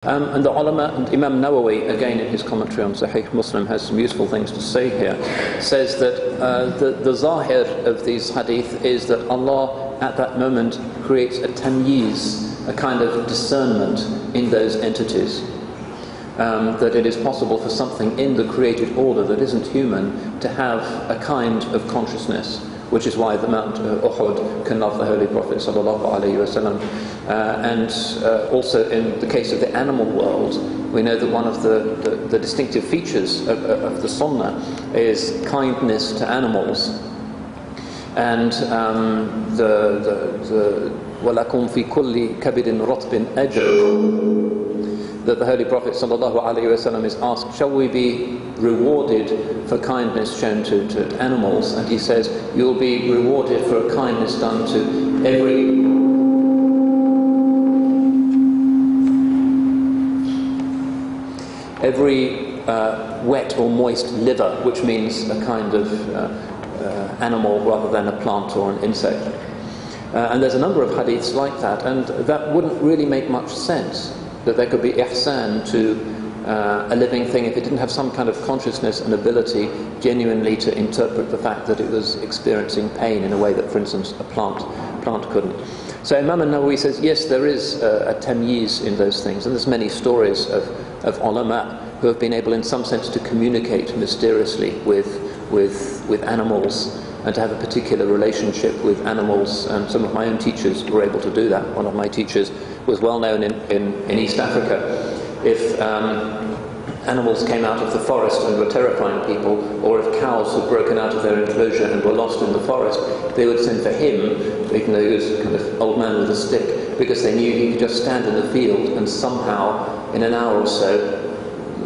And the ulama, and Imam Nawawi, again in his commentary on Sahih Muslim, has some useful things to say here. Says that the zahir of these hadith is that Allah at that moment creates a tamyiz, a kind of discernment in those entities. That it is possible for something in the created order that isn't human to have a kind of consciousness, which is why the Mount Uhud can love the Holy Prophet ﷺ. And also in the case of the animal world, we know that one of the distinctive features of the Sunnah is kindness to animals. And وَلَكُمْ فِي كُلِّ كَبِدٍ رَطْبٍ أَجْرٌ, that the Holy Prophet ﷺ is asked, shall we be rewarded for kindness shown to animals? And he says, you'll be rewarded for a kindness done to every wet or moist liver, which means a kind of animal rather than a plant or an insect. And there's a number of hadiths like that, and that wouldn't really make much sense, that there could be ihsan to a living thing if it didn't have some kind of consciousness and ability genuinely to interpret the fact that it was experiencing pain in a way that, for instance, a plant couldn't. So Imam Nawawi says, yes, there is a tamyiz in those things, and there's many stories of ulama who have been able in some sense to communicate mysteriously with animals and to have a particular relationship with animals, and some of my own teachers were able to do that. One of my teachers was well known in East Africa. If animals came out of the forest and were terrifying people, or if cows had broken out of their enclosure and were lost in the forest, they would send for him, even though he was a kind of old man with a stick, because they knew he could just stand in the field and somehow, in an hour or so,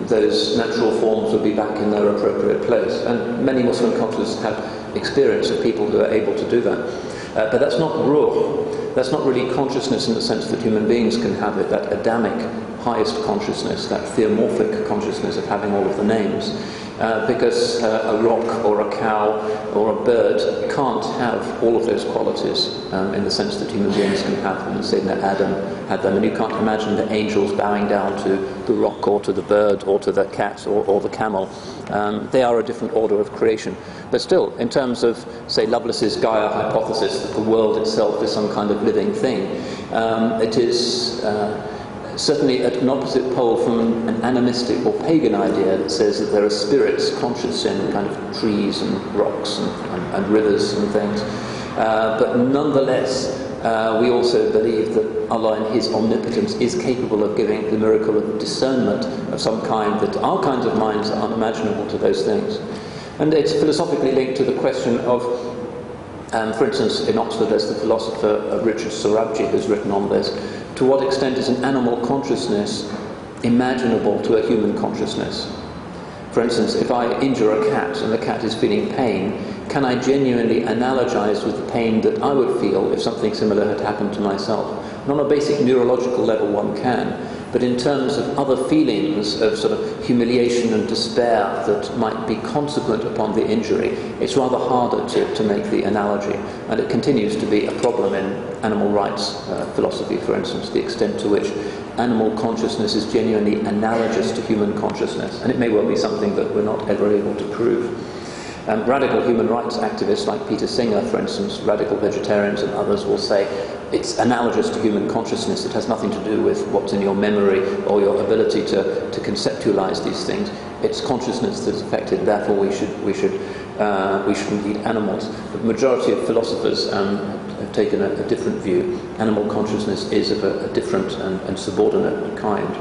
those natural forms would be back in their appropriate place. And many Muslim cultures have experience of people who are able to do that. But that's not ruh. That's not really consciousness in the sense that human beings can have it, that Adamic highest consciousness, that theomorphic consciousness of having all of the names. Because a rock or a cow or a bird can't have all of those qualities in the sense that human beings can have them. And Sayyidina Adam had them, and you can't imagine the angels bowing down to the rock or to the bird or to the cat or the camel. They are a different order of creation. But still, in terms of, say, Lovelace's Gaia hypothesis that the world itself is some kind of living thing, it is certainly at an opposite pole from an animistic or pagan idea that says that there are spirits conscious in kind of trees and rocks and rivers and things. But nonetheless, we also believe that Allah in His omnipotence is capable of giving the miracle of discernment of some kind that our kinds of minds are unimaginable to those things. And it's philosophically linked to the question of, for instance, in Oxford there's the philosopher Richard Sorabji who's written on this, to what extent is an animal consciousness imaginable to a human consciousness? For instance, if I injure a cat and the cat is feeling pain, can I genuinely analogize with the pain that I would feel if something similar had happened to myself? And on a basic neurological level one can, but in terms of other feelings of sort of humiliation and despair that might be consequent upon the injury, it's rather harder to make the analogy. And it continues to be a problem in animal rights philosophy, for instance, the extent to which animal consciousness is genuinely analogous to human consciousness. And it may well be something that we're not ever able to prove. Radical human rights activists like Peter Singer, for instance, radical vegetarians and others will say it's analogous to human consciousness. It has nothing to do with what's in your memory or your ability to conceptualize these things. It's consciousness that's affected, therefore we shouldn't eat animals. The majority of philosophers have taken a different view. Animal consciousness is of a different and subordinate kind.